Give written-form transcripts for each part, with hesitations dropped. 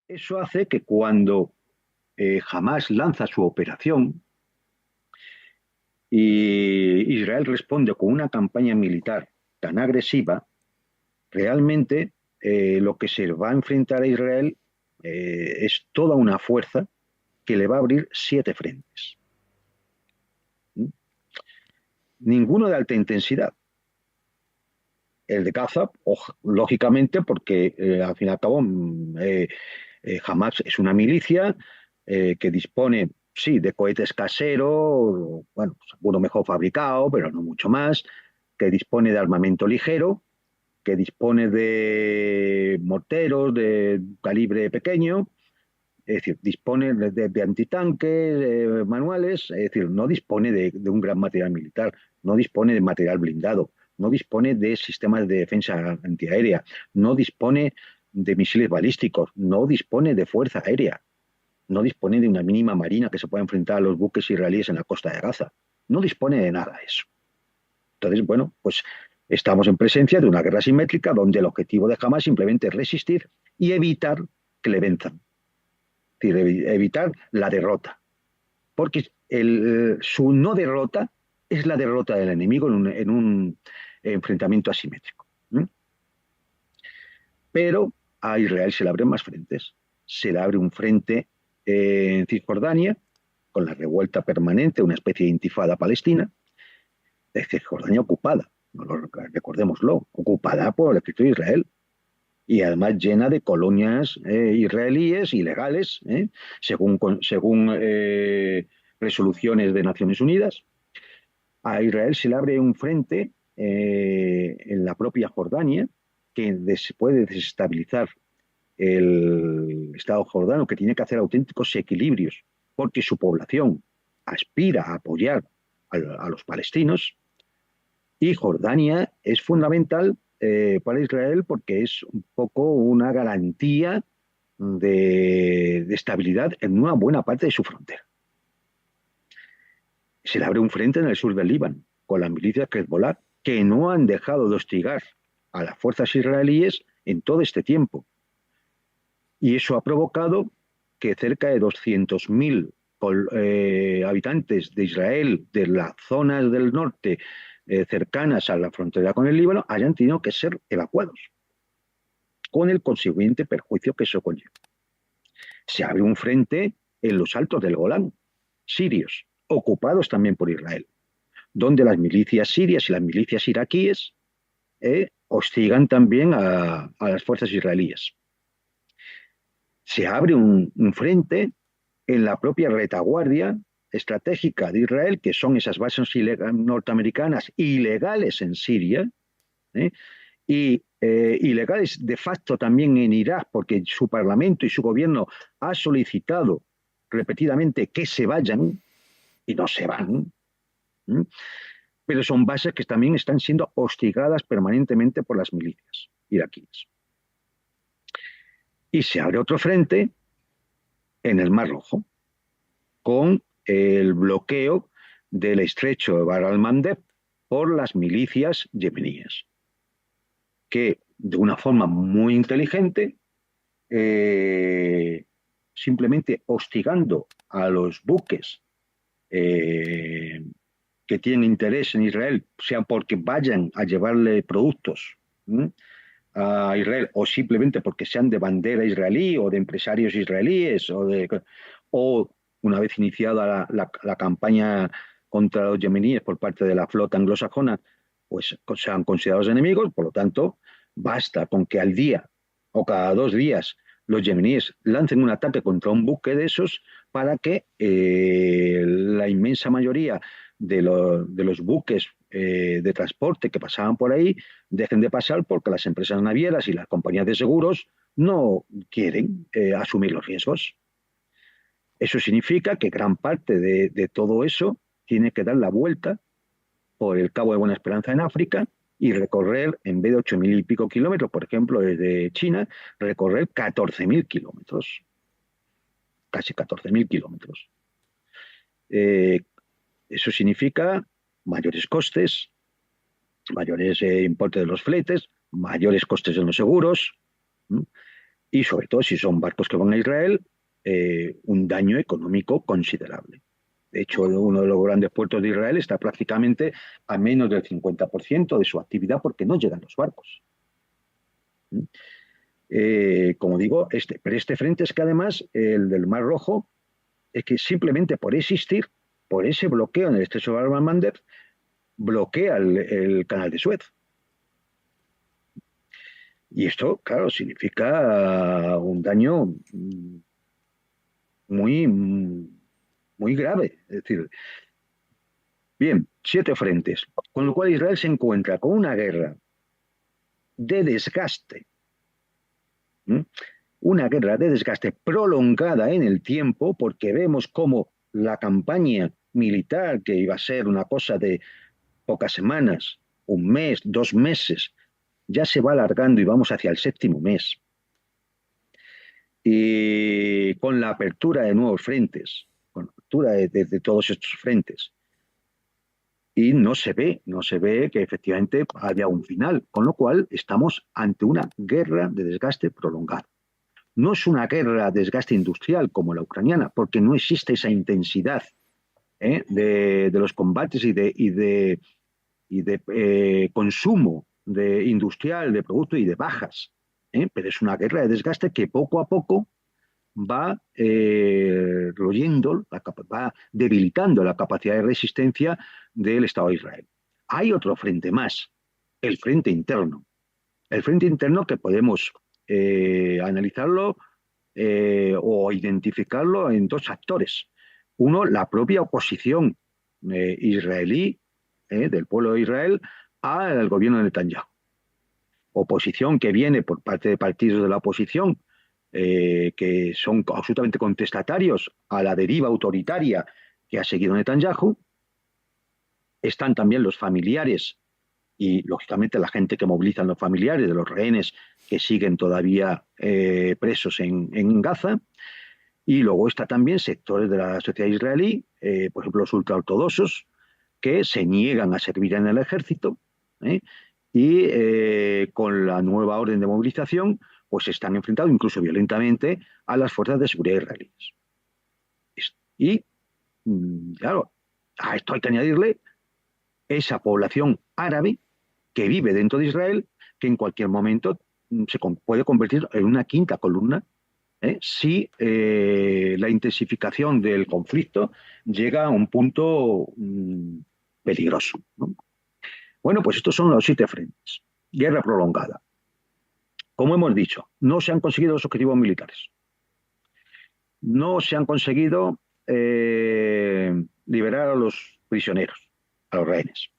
Eso hace que cuando Hamás lanza su operación y Israel responde con una campaña militar tan agresiva, realmente lo que se va a enfrentar a Israel es toda una fuerza que le va a abrir 7 frentes. ¿Mm? Ninguno de alta intensidad. El de Gaza, lógicamente, porque al fin y al cabo Hamas es una milicia que dispone, sí, de cohetes caseros, bueno, pues, alguno mejor fabricado, pero no mucho más, que dispone de armamento ligero, que dispone de morteros de calibre pequeño, es decir, dispone de antitanques manuales, es decir, no dispone de un gran material militar, no dispone de material blindado, no dispone de sistemas de defensa antiaérea, no dispone de misiles balísticos, no dispone de fuerza aérea, no dispone de una mínima marina que se pueda enfrentar a los buques israelíes en la costa de Gaza, no dispone de nada de eso. Entonces, bueno, pues estamos en presencia de una guerra simétrica donde el objetivo de Hamas simplemente es resistir y evitar que le venzan, es decir, evitar la derrota, porque su no derrota es la derrota del enemigo en un enfrentamiento asimétrico. ¿Mm? Pero a Israel se le abren más frentes. Se le abre un frente en Cisjordania, con la revuelta permanente, una especie de intifada palestina, de Cisjordania ocupada, no recordémoslo, ocupada por el ejército de Israel, y además llena de colonias israelíes ilegales, según resoluciones de Naciones Unidas. A Israel se le abre un frente en la propia Jordania que puede desestabilizar el Estado jordano, que tiene que hacer auténticos equilibrios, porque su población aspira a apoyar a los palestinos, y Jordania es fundamental para Israel porque es un poco una garantía de estabilidad en una buena parte de su frontera. Se le abre un frente en el sur del Líbano, con las milicias Hezbollah, que no han dejado de hostigar a las fuerzas israelíes en todo este tiempo. Y eso ha provocado que cerca de 200.000 habitantes de Israel, de las zonas del norte cercanas a la frontera con el Líbano, hayan tenido que ser evacuados, con el consiguiente perjuicio que eso conlleva. Se abre un frente en los altos del Golán, sirios, ocupados también por Israel, donde las milicias sirias y las milicias iraquíes hostigan también a las fuerzas israelíes. Se abre un frente en la propia retaguardia estratégica de Israel, que son esas bases norteamericanas ilegales en Siria, y ilegales de facto también en Irak, porque su parlamento y su gobierno ha solicitado repetidamente que se vayan y no se van, pero son bases que también están siendo hostigadas permanentemente por las milicias iraquíes. Y se abre otro frente en el Mar Rojo, con el bloqueo del estrecho de Bab al-Mandeb por las milicias yemeníes, que de una forma muy inteligente, simplemente hostigando a los buques que tienen interés en Israel, sea porque vayan a llevarle productos a Israel o simplemente porque sean de bandera israelí o de empresarios israelíes o una vez iniciada la campaña contra los yemeníes por parte de la flota anglosajona, pues sean considerados enemigos. Por lo tanto, basta con que al día o cada 2 días los yemeníes lancen un ataque contra un buque de esos para que la inmensa mayoría de los buques de transporte que pasaban por ahí dejen de pasar porque las empresas navieras y las compañías de seguros no quieren asumir los riesgos. Eso significa que gran parte de todo eso tiene que dar la vuelta por el Cabo de Buena Esperanza en África y recorrer, en vez de 8.000 y pico kilómetros, por ejemplo, desde China, recorrer 14.000 kilómetros, casi 14.000 kilómetros. Eso significa mayores costes, mayores importes de los fletes, mayores costes en los seguros, y sobre todo si son barcos que van a Israel, un daño económico considerable. De hecho, uno de los grandes puertos de Israel está prácticamente a menos del 50% de su actividad porque no llegan los barcos. Como digo, pero este frente es que además el del Mar Rojo es que simplemente por existir, por ese bloqueo en el estrecho de Bab-el-Mandeb, bloquea el canal de Suez. Y esto, claro, significa un daño muy, muy grave. Es decir, bien, 7 frentes, con lo cual Israel se encuentra con una guerra de desgaste, ¿m? Una guerra de desgaste prolongada en el tiempo, porque vemos cómo la campaña militar, que iba a ser una cosa de pocas semanas, un mes, 2 meses, ya se va alargando y vamos hacia el 7.º mes. Y con la apertura de nuevos frentes, con la apertura de todos estos frentes, y no se ve que efectivamente haya un final, con lo cual estamos ante una guerra de desgaste prolongado. No es una guerra de desgaste industrial como la ucraniana, porque no existe esa intensidad de los combates y de consumo industrial de producto y de bajas, pero es una guerra de desgaste que poco a poco va va debilitando la capacidad de resistencia del Estado de Israel. Hay otro frente más, el frente interno. El frente interno que podemos analizarlo o identificarlo en 2 actores. Uno, la propia oposición israelí, del pueblo de Israel, al gobierno de Netanyahu. Oposición que viene por parte de partidos de la oposición que son absolutamente contestatarios a la deriva autoritaria que ha seguido Netanyahu. Están también los familiares y, lógicamente, la gente que movilizan los familiares de los rehenes que siguen todavía presos en Gaza. Y luego está también sectores de la sociedad israelí, por ejemplo, los ultraortodoxos, que se niegan a servir en el ejército, y con la nueva orden de movilización, pues se están enfrentando incluso violentamente a las fuerzas de seguridad israelíes. Y, claro, a esto hay que añadirle esa población árabe que vive dentro de Israel, que en cualquier momento se puede convertir en una quinta columna si la intensificación del conflicto llega a un punto peligroso, ¿no? Bueno, pues estos son los 7 frentes. Guerra prolongada. Como hemos dicho, no se han conseguido los objetivos militares. No se han conseguido liberar a los prisioneros, a los rehenes.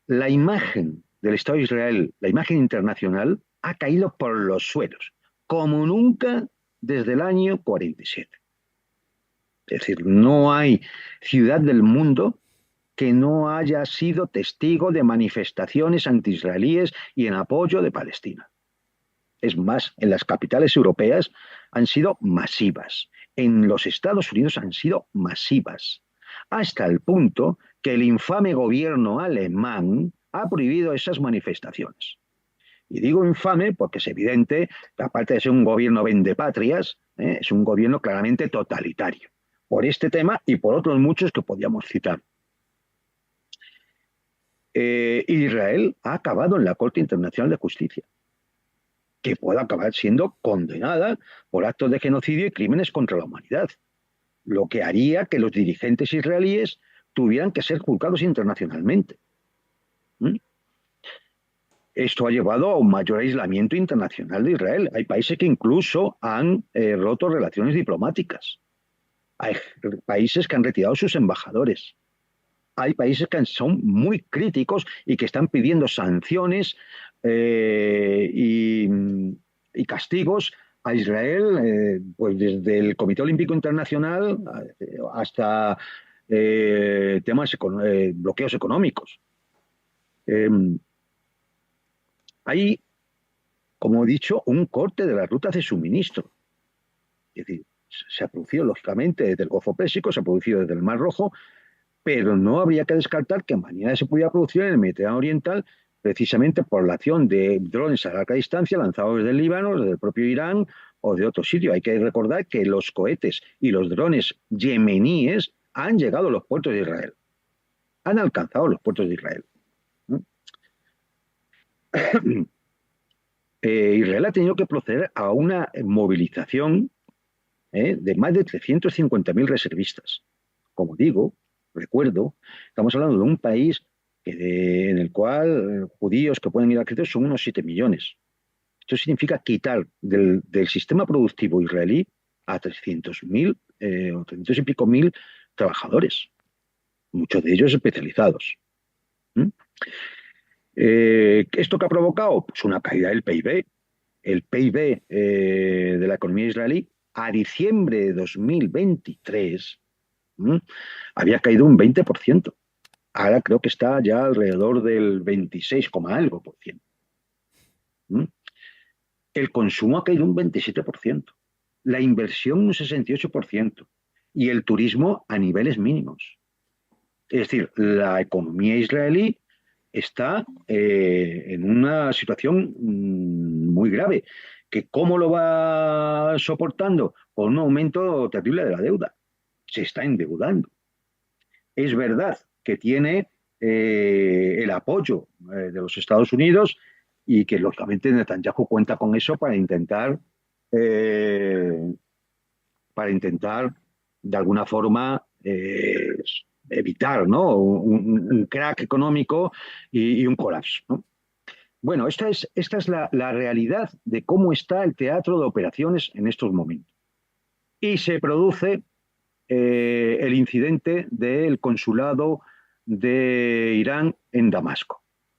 La imagen del Estado de Israel, la imagen internacional, ha caído por los suelos, como nunca desde el año 47. Es decir, no hay ciudad del mundo que no haya sido testigo de manifestaciones anti-israelíes y en apoyo de Palestina. Es más, en las capitales europeas han sido masivas. En los Estados Unidos han sido masivas. Hasta el punto que el infame gobierno alemán ha prohibido esas manifestaciones. Y digo infame porque es evidente que, aparte de ser un gobierno vendepatrias, es un gobierno claramente totalitario. Por este tema y por otros muchos que podríamos citar. Israel ha acabado en la Corte Internacional de Justicia, que puede acabar siendo condenada por actos de genocidio y crímenes contra la humanidad, lo que haría que los dirigentes israelíes tuvieran que ser juzgados internacionalmente. Esto ha llevado a un mayor aislamiento internacional de Israel. Hay países que incluso han roto relaciones diplomáticas. Hay países que han retirado sus embajadores. Hay países que son muy críticos y que están pidiendo sanciones y castigos a Israel, pues desde el Comité Olímpico Internacional hasta bloqueos económicos. Hay, como he dicho, un corte de las rutas de suministro. Es decir, se ha producido lógicamente desde el Golfo Pérsico, se ha producido desde el Mar Rojo, pero no habría que descartar que mañana se pudiera producir en el Mediterráneo Oriental precisamente por la acción de drones a larga distancia lanzados desde el Líbano, desde el propio Irán o de otro sitio. Hay que recordar que los cohetes y los drones yemeníes han llegado a los puertos de Israel, han alcanzado los puertos de Israel. Israel ha tenido que proceder a una movilización de más de 350.000 reservistas. Como digo, recuerdo, estamos hablando de un país en el cual judíos que pueden ir a Cristo son unos 7 millones. Esto significa quitar del sistema productivo israelí a 300.000 o 300 y pico mil trabajadores, muchos de ellos especializados. ¿Mm? ¿Esto qué ha provocado? Pues una caída del PIB. El PIB de la economía israelí a diciembre de 2023 había caído un 20%. Ahora creo que está ya alrededor del 26, algo por ciento. El consumo ha caído un 27%, la inversión un 68% y el turismo a niveles mínimos. Es decir, la economía israelí está en una situación muy grave, que cómo lo va soportando con un aumento terrible de la deuda. Se está endeudando. Es verdad que tiene el apoyo de los Estados Unidos y que lógicamente Netanyahu cuenta con eso eh, para intentar de alguna forma evitar, ¿no? un crack económico y un colapso, ¿no? Bueno, esta es la realidad de cómo está el teatro de operaciones en estos momentos. Y se produce el incidente del consulado de Irán en Damasco.